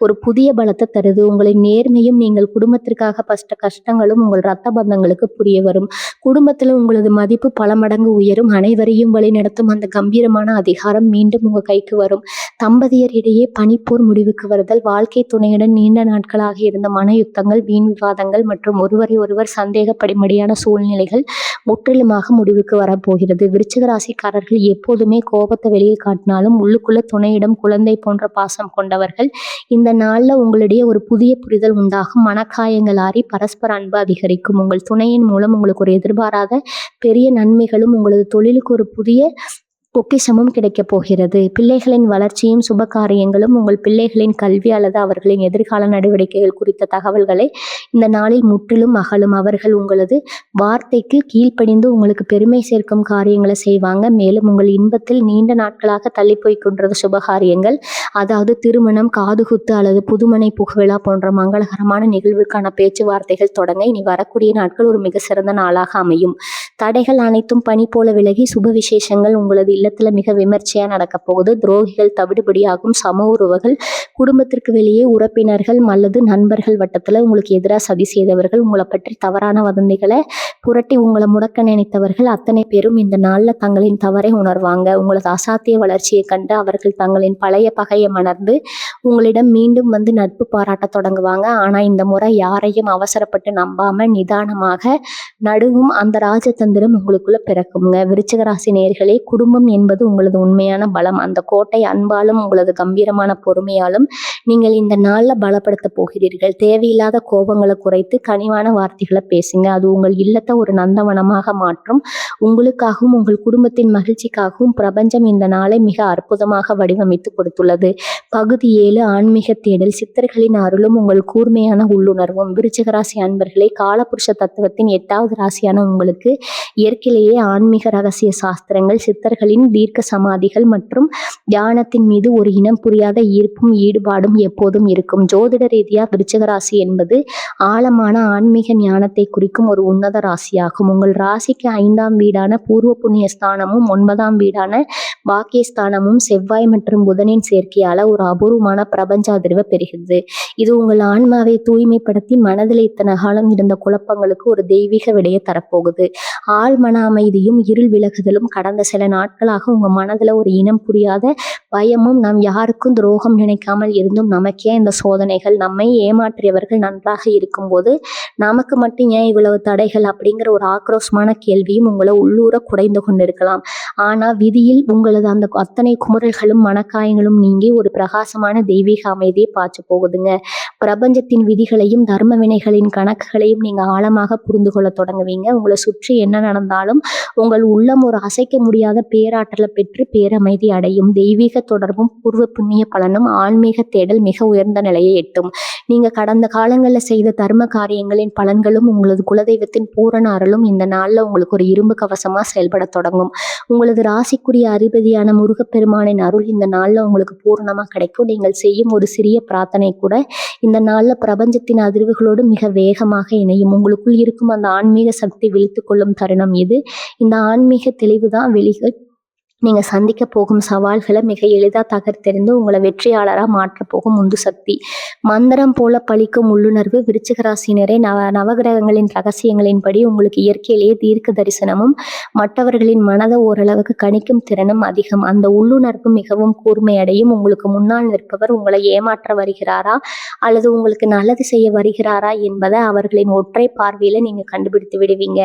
ஒரு புதிய பலத்தை தருது. உங்களின் நேர்மையும் நீங்கள் குடும்பத்திற்காக பட்ட கஷ்டங்களும் உங்கள் ரத்த பந்தங்களுக்கு புரிய வரும். குடும்பத்துல உங்களது மதிப்பு பல மடங்கு உயரும். அனைவரையும் வழிநடத்தும் அந்த கம்பீரமான அதிகாரம் மீண்டும் உங்க கைக்கு வரும். தம்பதியர் இடையே பனிப்போர் முடிவுக்கு வருதல், வாழ்க்கை துணையுடன் நீண்ட நாட்களாக இருந்த மன யுத்தங்கள், வீண் விவாதங்கள் மற்றும் ஒருவரை ஒருவர் சந்தேகப்படும்படியான சூழ்நிலைகள் முற்றிலுமாக முடிவுக்கு வரப்போகிறது. விருச்சிக ராசிக்காரர்கள் எப்போதுமே கோபத்தை வெளியே காட்டினாலும் உள்ளுக்குள்ள துணையிடம் குழந்தை போன்ற பாசம் கொண்டவர்கள். இந்த நாள்ல உங்களிடையே ஒரு புதிய புரிதல் உண்டாகும். மனக்காயங்கள் ஆறி பரஸ்பர அன்பு அதிகரிக்கும். உங்கள் துணையின் மூலம் உங்களுக்கு ஒரு எதிர்பாராத பெரிய நன்மைகளும் உங்களது தொழிலுக்கு ஒரு புதிய பொக்கிஷமும் கிடைக்கப் போகிறது. பிள்ளைகளின் வளர்ச்சியும் சுப காரியங்களும், உங்கள் பிள்ளைகளின் கல்வி அல்லது அவர்களின் எதிர்கால நடவடிக்கைகள் குறித்த தகவல்களை இந்த நாளில் முற்றிலும் அகலும். அவர்கள் உங்களது வார்த்தைக்கு கீழ்ப்படிந்து உங்களுக்கு பெருமை சேர்க்கும் காரியங்களை செய்வாங்க. மேலும் உங்கள் இன்பத்தில் நீண்ட நாட்களாக தள்ளி போய் கொண்டிருந்த சுபகாரியங்கள், அதாவது திருமணம், காதுகுத்து அல்லது புதுமனை புகவிழா போன்ற மங்களகரமான நிகழ்வுக்கான பேச்சுவார்த்தைகள் தொடங்க இனி வரக்கூடிய நாட்கள் ஒரு மிக சிறந்த நாளாக அமையும். தடைகள் அனைத்தும் பனி போல விலகி சுப விசேஷங்கள் உங்களது இல்லத்துல மிக விமர்சையா நடக்க போகுது. துரோகிகள் தவிடுபடியாகும். சம உறவுகள், குடும்பத்திற்கு வெளியே உறப்பினர்கள் அல்லது நண்பர்கள் வட்டத்துல உங்களுக்கு எதிராக சதி செய்தவர்கள், உங்களை பற்றி தவறான வதந்திகளை புரட்டி உங்களை முடக்க நினைத்தவர்கள் அத்தனை பேரும் இந்த நாள்ல தங்களின் தவறை உணர்வாங்க. உங்களது அசாத்திய வளர்ச்சியை கண்டு அவர்கள் தங்களின் பழைய பகையை மணர்ந்து உங்களிடம் மீண்டும் வந்து நட்பு பாராட்ட தொடங்குவாங்க. ஆனா இந்த முறை யாரையும் அவசரப்பட்டு நம்பாம நிதானமாக நடுவும் அந்த ராஜதந்திரம் உங்களுக்குள்ள பிறக்குங்க. விருச்சிக ராசி நேயர்களே, குடும்பம் என்பது உங்களது உண்மையான பலம். அந்த கோட்டை அன்பாலும் உங்களது கம்பீரமான பொறுமையாலும் நீங்கள் இந்த நாள்ல பலப்படுத்த போகிறீர்கள். தேவையில்லாத கோபங்களை குறைத்து கனிவான வார்த்தைகளை பேசுங்க. அது உங்கள் இல்லத்தை ஒரு நந்தவனமாக மாற்றும். உங்களுக்காகவும் உங்கள் குடும்பத்தின் மகிழ்ச்சிக்காகவும் பிரபஞ்சம் இந்த நாளை மிக அற்புதமாக வடிவமைத்து கொடுத்துள்ளது. பகுதி 7 ஆன்மீக தேடல். சித்தர்களின் அருளும் உங்கள் கூர்மையான உள்ளுணர்வும். விருச்சிக ராசி அன்பர்களே, காலபுருஷ தத்துவத்தின் 8வது ராசியான உங்களுக்கு இயற்கையிலேயே ஆன்மீக ரகசிய சாஸ்திரங்கள், சித்தர்களின் தீர்க்க சமாதிகள் மற்றும் தியானத்தின் மீது ஒரு இனம் புரியாத ஈர்ப்பும் ஈடுபாடும் எப்போதும் இருக்கும். ஜோதிட ரீதியா விருச்சிக ராசி என்பது ஆழமான ஆன்மீக ஞானத்தை குறிக்கும் ஒரு உன்னத ராசியாகும். உங்கள் ராசிக்கு 5ஆம் வீடான பூர்வ புண்ணிய ஸ்தானமும் 9ஆம் வீடான பாக்கியஸ்தானமும் செவ்வாய் மற்றும் புதனின் சேர்க்கையால ஒரு அபூர்வமான பிரபஞ்ச அதிர்வை பெறுகிறது. இது உங்கள் ஆன்மாவை தூய்மைப்படுத்தி மனதில் இத்தனை காலம் இருந்த குழப்பங்களுக்கு ஒரு தெய்வீக விடையை தரப்போகுது. ஆழ் மன அமைதியும் இருள் விலகுதலும். கடந்த சில நாட்களாக உங்க மனதுல ஒரு இனம் புரியாத பயமும், நாம் யாருக்கும் துரோகம் நினைக்காமல் இருந்தும் நமக்கே இந்த சோதனைகள், நம்மை ஏமாற்றியவர்கள் நன்றாக இருக்கும்போது நமக்கு மட்டும் ஏன் இவ்வளவு தடைகள் அப்படிங்கிற ஒரு ஆக்ரோஷமான கேள்வியும் உங்களை உள்ளூர குடைந்து கொண்டிருக்கலாம். ஆனா விதியில் உங்களது அந்த அத்தனை குமுறல்களும் மனக்காயங்களும் நீங்கி ஒரு பிரகாசமான தெய்வீக அமைதியை பாய்ச்ச போகுதுங்க. பிரபஞ்சத்தின் விதிகளையும் தர்ம வினைகளின் கணக்குகளையும் நீங்க ஆழமாக புரிந்து கொள்ள தொடங்குவீங்க. உங்களை சுற்றி என்ன நடந்தாலும் உங்கள் உள்ளம் ஒரு அசைக்க முடியாத பேர பேராற்றலை பெற்று பேரமைதி அடையும். தெய்வீக தொடர்பும் பூர்வ புண்ணிய பலனும் ஆன்மீக தேடல் மிக உயர்ந்த நிலையை எட்டும். நீங்க கடந்த காலங்களில் செய்த தர்ம காரியங்களின் பலன்களும் உங்களது குலதெய்வத்தின் பூரண அருளும் இந்த நாள்ல உங்களுக்கு ஒரு இரும்பு கவசமா செயல்பட தொடங்கும். உங்களது ராசிக்குரிய அதிபதியான முருகப்பெருமானின் அருள் இந்த நாள்ல உங்களுக்கு பூரணமா கிடைக்கும். நீங்கள் செய்யும் ஒரு சிறிய பிரார்த்தனை கூட இந்த நாள்ல பிரபஞ்சத்தின் அதிர்வுகளோடு மிக வேகமாக இணையும். உங்களுக்குள் இருக்கும் அந்த ஆன்மீக சக்தி விழித்து கொள்ளும் தருணம் இது. இந்த ஆன்மீக தெளிவுதான் நீங்க சந்திக்க போகும் சவால்களை மிக எளிதா தகர்த்தெறிந்து உங்களை வெற்றியாளரா மாற்ற போகும் உந்து சக்தி. மந்திரம் போல பலிக்கும் உள்ளுணர்வு. விருச்சிக ராசினரே, நவகிரகங்களின் ரகசியங்களின்படி உங்களுக்கு இயற்கையிலேயே தீர்க்க தரிசனமும் மற்றவர்களின் மனதை ஓரளவுக்கு கணிக்கும் திறனும் அதிகம். அந்த உள்ளுணர்வு மிகவும் கூர்மையடையும். உங்களுக்கு முன்னால் நிற்பவர் உங்களை ஏமாற்ற வருகிறாரா அல்லது உங்களுக்கு நல்லது செய்ய வருகிறாரா என்பதை அவர்களின் ஒற்றை பார்வையில நீங்க கண்டுபிடித்து விடுவீங்க.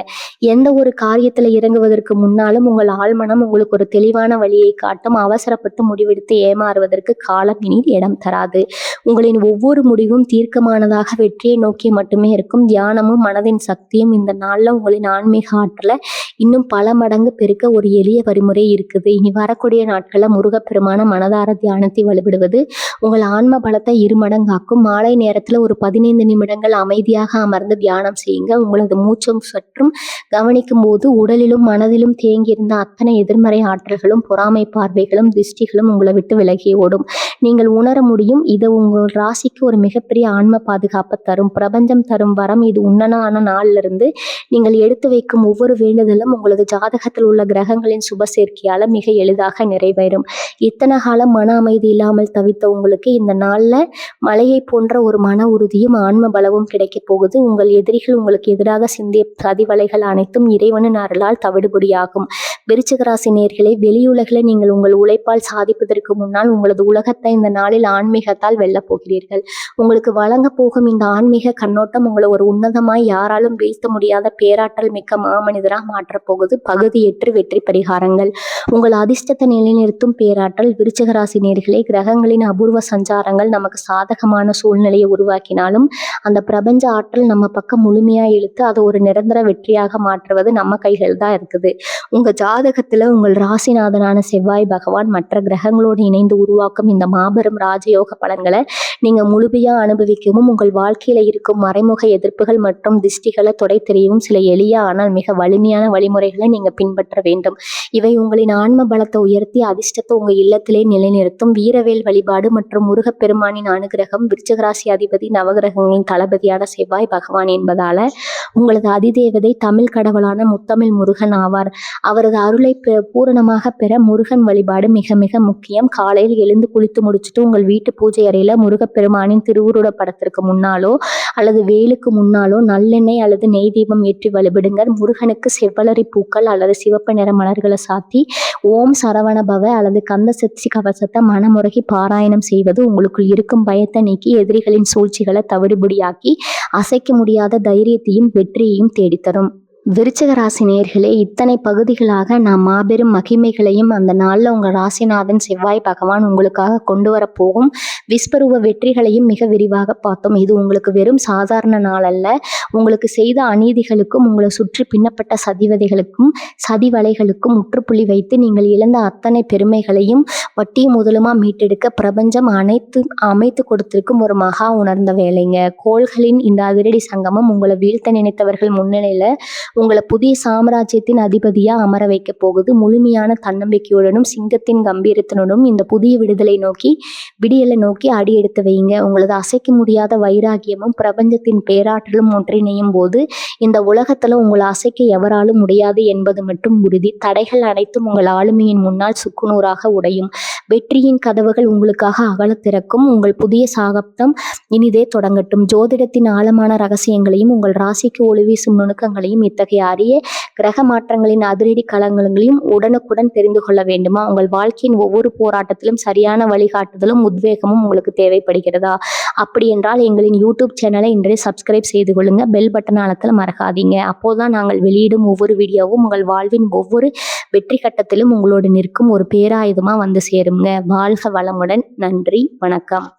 எந்த ஒரு காரியத்துல இறங்குவதற்கு முன்னாலும் உங்கள் ஆழ்மனம் உங்களுக்கு ஒரு தெளிவான வழியை காட்டும். அவசரப்பட்டு முடிவெடுத்து ஏமாறுவதற்கு காலம் இனி இடம் தராது. உங்களின் ஒவ்வொரு முடிவும் தீர்க்கமானதாக வெற்றியை நோக்கி மட்டுமே இருக்கும். தியானமும் மனதின் சக்தியும் இந்த நாள்ல உங்களின் ஆன்மீக ஆற்றலை இன்னும் பல மடங்கு பெருக்க ஒரு எளிய வழிமுறை இருக்குது. இனி வரக்கூடிய நாட்கள்ல முருகப்பெருமான மனதார தியானத்தை வழிபடுவது உங்கள் ஆன்ம பலத்தை இருமடங்காக்கும். மாலை நேரத்துல ஒரு 15 நிமிடங்கள் அமைதியாக அமர்ந்து தியானம் செய்யுங்க. உங்களது மூச்சும் சற்றும் கவனிக்கும் போது உடலிலும் மனதிலும் தேங்கியிருந்த அத்தனை எதிர்மறை ஆற்றல்களும் பொறாமை பார்வைகளும் திருஷ்டிகளும் உங்களை விட்டு விலகி ஓடும். நீங்கள் உணர முடியும். இது உங்கள் ராசிக்கு ஒரு மிகப்பெரிய ஆன்ம பாதுகாப்பை தரும். பிரபஞ்சம் தரும் வரம் இது. உன்னதான நாள்ல இருந்து நீங்கள் எடுத்து வைக்கும் ஒவ்வொரு வேண்டுதலும் உங்களது ஜாதகத்தில் உள்ள கிரகங்களின் சுப சேர்க்கையால மிக எளிதாக நிறைவேறும். இத்தனை காலம் மன அமைதி இல்லாமல் தவித்த உங்களுக்கு இந்த நாள்ல மலையை போன்ற ஒரு மன உறுதியும் ஆன்ம பலமும் கிடைக்க போகுது. உங்கள் எதிரிகள் உங்களுக்கு எதிராக சிந்திய சதிவலைகள் அனைத்தும் இறைவனின் அருளால் தவிடுபடியாகும். விருச்சிக ராசி நேயர்களே, வெளியுலகில் நீங்கள் உங்கள் உழைப்பால் சாதிப்பதற்கு முன்னால் உங்களது உலகத்தை இந்த நாளில் ஆன்மீகத்தால் வெல்லப் போகிறீர்கள். உங்களுக்கு வழங்க போகும் இந்த ஆன்மீக கண்ணோட்டம் உங்களை ஒரு உன்னதமாய் யாராலும் வீழ்த்த முடியாத பேராற்றல் மிக்க மாமனிதராக மாற்றப் போகுது. பகுதி 8 வெற்றி பரிகாரங்கள். உங்கள் அதிர்ஷ்டத்தை நிலைநிறுத்தும் பேராற்றல். விருச்சிக ராசி நேயர்களே, கிரகங்களின் அபூர்வ சஞ்சாரங்கள் நமக்கு சாதகமான சூழ்நிலையை உருவாக்கினாலும் அந்த பிரபஞ்ச ஆற்றல் நம்ம பக்கம் முழுமையா இழுத்து அதை ஒரு நிரந்தர வெற்றியாக மாற்றுவது நம்ம கைகள் தான் இருக்குது. உங்க ஜாதகத்துல உங்கள் ராசிநாதனான செவ்வாய் பகவான் மற்ற கிரகங்களோடு இணைந்து உருவாக்கும் இந்த மாபெரும் ராஜயோக பலன்களை நீங்க முழுமையா அனுபவிக்கவும் உங்கள் வாழ்க்கையில இருக்கும் மறைமுக எதிர்ப்புகள் மற்றும் திஷ்டிகளை தொடை தெரியவும் சில எளிய ஆனால் மிக வலிமையான வழிமுறைகளை நீங்க பின்பற்ற வேண்டும். இவை உங்களின் ஆன்ம பலத்தை உயர்த்தி அதிர்ஷ்டத்தை உங்க இல்லத்திலே நிலைநிறுத்தும். வீரவேல் வழிபாடு மற்றும் முருகப்பெருமானின் அனுகிரகம். விருச்சிகராசி அதிபதி நவகிரகங்களின் தளபதியான செவ்வாய் பகவான் என்பதால உங்களது அதிதேவதை தமிழ் கடவுளான முத்தமிழ் முருகன் ஆவார். அவரது அருளை பூரணமாக பெற முருகன் வழிபாடு மிக மிக முக்கியம். காலையில் எழுந்து குளித்து முடிச்சுட்டு உங்கள் வீட்டு பூஜை அறையில முருகப்பெருமானின் திருவுருட படத்திற்கு முன்னாலோ அல்லது வேலுக்கு முன்னாலோ நல்லெண்ணெய் அல்லது நெய் தீபம் ஏற்றி வழிபடுங்க. முருகனுக்கு செவ்வளரி பூக்கள் அல்லது சிவப்பு நிற மலர்களை சாத்தி ஓம் சரவண பவ அல்லது கந்த சக்தி கவசத்தை மனமுருகி பாராயணம் செய்வது உங்களுக்குள் இருக்கும் பயத்தை நீக்கி எதிரிகளின் சூழ்ச்சிகளை தவிடுபடியாக்கி அசைக்க முடியாத தைரியத்தையும் வெற்றியையும் தேடித்தரும். விருச்சிக ராசி நேயர்களே, இத்தனை பகுதிகளாக நாம் மாபெரும் மகிமைகளையும் அந்த நாளில் உங்கள் ராசிநாதன் செவ்வாய் பகவான் உங்களுக்காக கொண்டு வரப்போகும் விஸ்வரூப வெற்றிகளையும் மிக விரிவாக பார்த்தோம். இது உங்களுக்கு வெறும் சாதாரண நாள் அல்ல. உங்களுக்கு செய்த அநீதிகளுக்கும் உங்களை சுற்றி பின்னப்பட்ட சதிவதைகளுக்கும் சதிவலைகளுக்கும் முற்றுப்புள்ளி வைத்து நீங்கள் இழந்த அத்தனை பெருமைகளையும் வட்டி முதலுமா மீட்டெடுக்க பிரபஞ்சம் அமைத்து கொடுத்திருக்கும் ஒரு மகா உணர்ந்த வேலைங்க. கோள்களின் இந்த அதிரடி சங்கமம் உங்களை வீழ்த்த நினைத்தவர்கள் முன்னிலையில உங்களை புதிய சாம்ராஜ்யத்தின் அதிபதியா அமர வைக்க போகுது. முழுமையான தன்னம்பிக்கையுடனும் சிங்கத்தின் கம்பீரத்தினுடன் இந்த புதிய விடியலை நோக்கி அடி எடுத்து வைங்க. உங்களது அசைக்க முடியாத வைராகியமும் பிரபஞ்சத்தின் பேராற்றலும் ஒன்றிணையும் போது இந்த உலகத்துல உங்களை அசைக்க எவராலும் முடியாது என்பது மட்டும் உறுதி. தடைகள் அனைத்தும் உங்கள் ஆளுமையின் முன்னால் சுக்குநூறாக உடையும். வெற்றியின் கதவுகள் உங்களுக்காக அகல திறக்கும். உங்கள் புதிய சாகப்தம் இனிதே தொடங்கட்டும். ஜோதிடத்தின் ஆழமான ரகசியங்களையும் உங்கள் ராசிக்கு ஒளிவீசும் நுணுக்கங்களையும் இத்தகைய அரிய கிரக மாற்றங்களின் அதிரடி களங்களையும் உடனுக்குடன் தெரிந்து கொள்ள வேண்டுமா? உங்கள் வாழ்க்கையின் ஒவ்வொரு போராட்டத்திலும் சரியான வழிகாட்டுதலும் உத்வேகமும் உங்களுக்கு தேவைப்படுகிறதா? அப்படி என்றால் எங்களின் யூடியூப் சேனலை இன்றைய சப்ஸ்கிரைப் செய்து கொள்ளுங்க. பெல் பட்டன் அழுத்தல மறக்காதீங்க. அப்போதான் நாங்கள் வெளியிடும் ஒவ்வொரு வீடியோவும் உங்கள் வாழ்வின் ஒவ்வொரு வெற்றி கட்டத்திலும் உங்களோடு நிற்கும் ஒரு பேராயுதமா வந்து சேருங்க. வாழ்க வளமுடன். நன்றி, வணக்கம்.